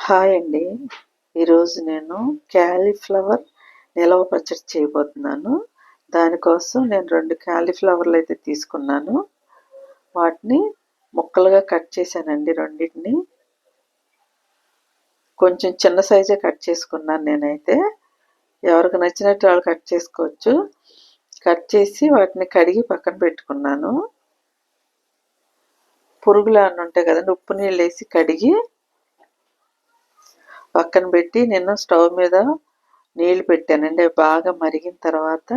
Hi అండి. ఈరోజు నేను క్యాలీఫ్లవర్ నిలవ పచ్చడి చేయబోతున్నాను. దానికోసం నేను 2 క్యాలీఫ్లవర్లు అయితే తీసుకున్నాను. వాటిని ముక్కలుగా కట్ చేశానండి రెండిటిని. కొంచెం చిన్న సైజే కట్ చేసుకున్నాను నేనైతే. ఎవరికి నచ్చినట్టు వాళ్ళు కట్ చేసుకోవచ్చు. కట్ చేసి వాటిని కడిగి పక్కన పెట్టుకున్నాను. పురుగులు ఏమన్నా ఉంటాయి కదండి, ఉప్పు నీళ్ళు వేసి కడిగి పక్కన పెట్టి నేను స్టవ్ మీద నీళ్ళు పెట్టానండి. అవి బాగా మరిగిన తర్వాత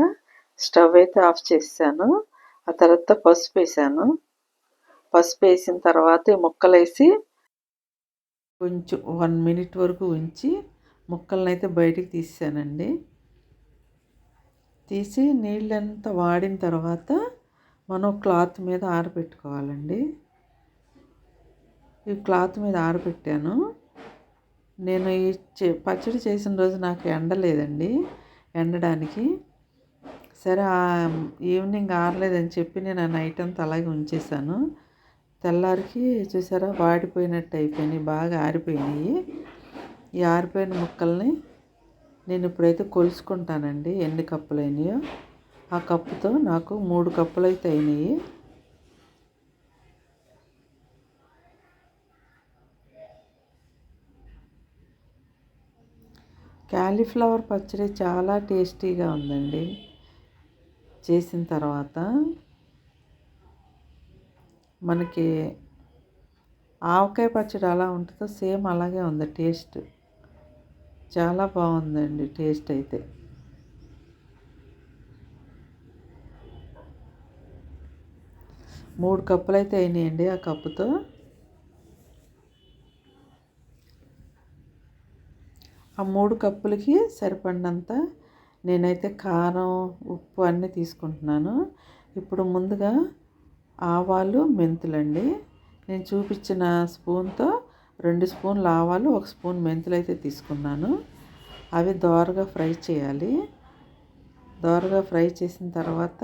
స్టవ్ అయితే ఆఫ్ చేసాను. ఆ తర్వాత పసుపు వేసాను. పసుపు వేసిన తర్వాత ఈ ముక్కలు వేసి కొంచెం 1 మినిట్ వరకు ఉంచి ముక్కలను అయితే బయటికి తీసానండి. తీసి నీళ్ళంతా వాడిన తర్వాత మనం క్లాత్ మీద ఆరబెట్టుకోవాలండి. ఈ క్లాత్ మీద ఆరబెట్టాను. నేను ఈ పచ్చడి చేసిన రోజు నాకు ఎండలేదండి, ఎండడానికి. సరే ఈవినింగ్ ఆరలేదని చెప్పి నేను ఆ నైట్ అంతా అలాగే ఉంచేసాను. తెల్లారికి చూసారా వాడిపోయినట్టు అయిపోయినాయి, బాగా ఆరిపోయినాయి. ఈ ఆరిపోయిన ముక్కల్ని నేను ఇప్పుడైతే కొలుసుకుంటానండి ఎన్ని కప్పులు అయినాయో. ఆ కప్పుతో నాకు 3 కప్పులు అయితే అయినాయి. క్యాలీఫ్లవర్ పచ్చడి చాలా టేస్టీగా ఉందండి చేసిన తర్వాత. మనకి ఆవకాయ పచ్చడి ఎలా ఉంటుందో సేమ్ అలాగే ఉంది టేస్ట్. చాలా బాగుందండి టేస్ట్ అయితే. మూడు కప్పులు అయితే అయినాయండి ఆ కప్పుతో. ఆ 3 కప్పులకి సరిపడినంత నేనైతే కారం, ఉప్పు అన్నీ తీసుకుంటున్నాను. ఇప్పుడు ముందుగా ఆవాలు, మెంతులండి. నేను చూపించిన స్పూన్తో 2 స్పూన్లు ఆవాలు, 1 స్పూన్ మెంతులు అయితే తీసుకున్నాను. అవి దోరగా ఫ్రై చేయాలి. దోరగా ఫ్రై చేసిన తర్వాత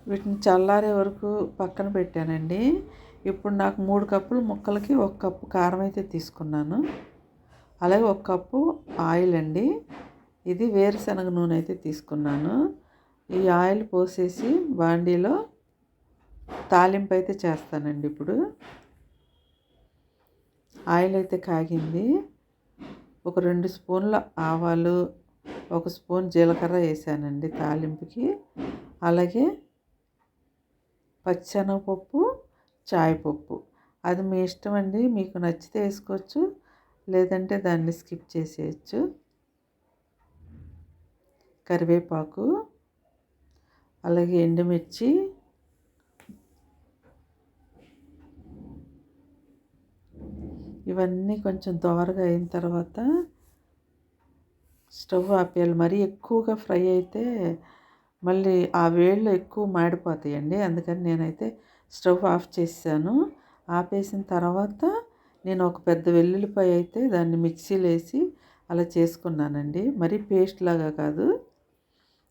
వీటిని చల్లారే వరకు పక్కన పెట్టానండి. ఇప్పుడు నాకు 3 కప్పులు ముక్కలకి 1 కప్పు కారం అయితే తీసుకున్నాను. అలాగే 1 కప్పు ఆయిల్ అండి. ఇది వేరుశనగ నూనె అయితే తీసుకున్నాను. ఈ ఆయిల్ పోసేసి బాండీలో తాలింపు అయితే చేస్తానండి. ఇప్పుడు ఆయిల్ అయితే కాగింది. ఒక 2 స్పూన్ల ఆవాలు, 1 స్పూన్ జీలకర్ర వేసానండి తాలింపుకి. అలాగే పచ్చెనగపప్పు, చాయపప్పు, అది మీ ఇష్టం అండి. మీకు నచ్చితే వేసుకోవచ్చు, లేదంటే దాన్ని స్కిప్ చేసేయచ్చు. కరివేపాకు, అలాగే ఎండుమిర్చి, ఇవన్నీ కొంచెం దోరగా అయిన తర్వాత స్టవ్ ఆపేయాలి. మరీ ఎక్కువగా ఫ్రై అయితే మళ్ళీ ఆ వేళ్ళు ఎక్కువ మాడిపోతాయండి. అందుకని నేనైతే స్టవ్ ఆఫ్ చేసాను. ఆపేసిన తర్వాత నేను ఒక పెద్ద వెల్లుల్లిపాయ అయితే దాన్ని మిక్సీలో వేసి అలా చేసుకున్నానండి. మరీ పేస్ట్ లాగా కాదు,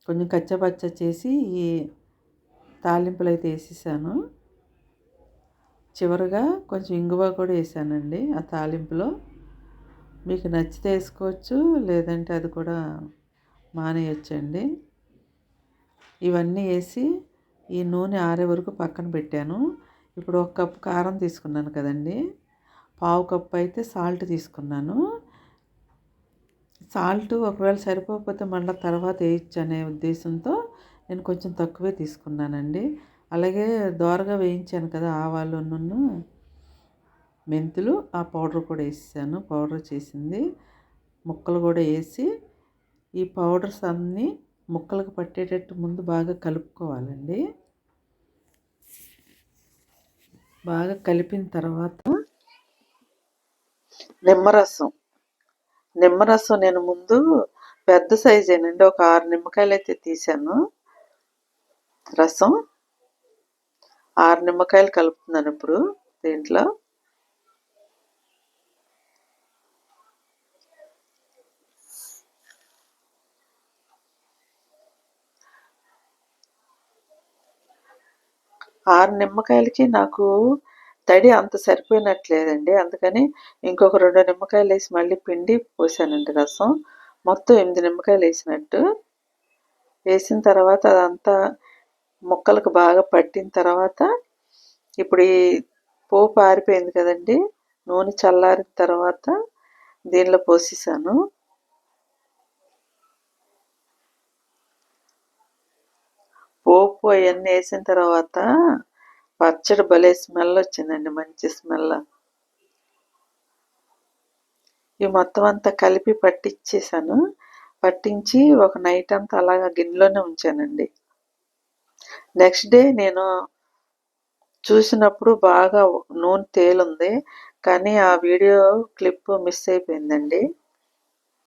కొంచెం కచ్చపచ్చ చేసి ఈ తాలింపులు అయితే వేసేసాను. చివరిగా కొంచెం ఇంగువ కూడా వేసానండి ఆ తాలింపులో. మీకు నచ్చితే వేసుకోవచ్చు, లేదంటే అది కూడా మానేయచ్చండి. ఇవన్నీ వేసి ఈ నూనె ఆరే వరకు పక్కన పెట్టాను. ఇప్పుడు 1 కప్పు కారం తీసుకున్నాను కదండి, 1/2 కప్పు అయితే సాల్ట్ తీసుకున్నాను. సాల్ట్ ఒకవేళ సరిపోకపోతే మళ్ళీ తర్వాత వేయచ్చు అనే ఉద్దేశంతో నేను కొంచెం తక్కువే తీసుకున్నానండి. అలాగే దోరగా వేయించాను కదా ఆవాలు, మెంతులు, ఆ పౌడర్ కూడా వేసాను. పౌడర్ చేసింది ముక్కలు కూడా వేసి ఈ పౌడర్స్ అన్నీ ముక్కలకు పట్టేటట్టు ముందు బాగా కలుపుకోవాలండి. బాగా కలిపిన తర్వాత నిమ్మరసం నేను ముందు పెద్ద సైజేనండి, ఒక 6 నిమ్మకాయలు అయితే తీసాను. రసం 6 నిమ్మకాయలు కలుపుతున్నాను ఇప్పుడు దీంట్లో. 6 నిమ్మకాయలకి నాకు తడి అంత సరిపోయినట్లేదండి. అందుకని ఇంకొక 2 నిమ్మకాయలేసి మళ్ళీ పిండి పోసానండి రసం. మొత్తం 8 నిమ్మకాయలేసినట్టు. వేసిన తర్వాత అదంతా ముక్కలకు బాగా పట్టిన తర్వాత ఇప్పుడు ఈ పోపు ఆరిపోయింది కదండీ! నూనె చల్లారిన తర్వాత దీనిలో పోసేసాను. పోపు అవన్నీ వేసిన తర్వాత పచ్చడి భలే స్మెల్ వచ్చిందండి, మంచి స్మెల్. ఇవి మొత్తం అంతా కలిపి పట్టించేసాను. పట్టించి ఒక నైట్ అంతా అలాగా గిన్నెలోనే ఉంచానండి. నెక్స్ట్ డే నేను చూసినప్పుడు బాగా నూనె తేలుంది, కానీ ఆ వీడియో క్లిప్ మిస్ అయిపోయిందండి.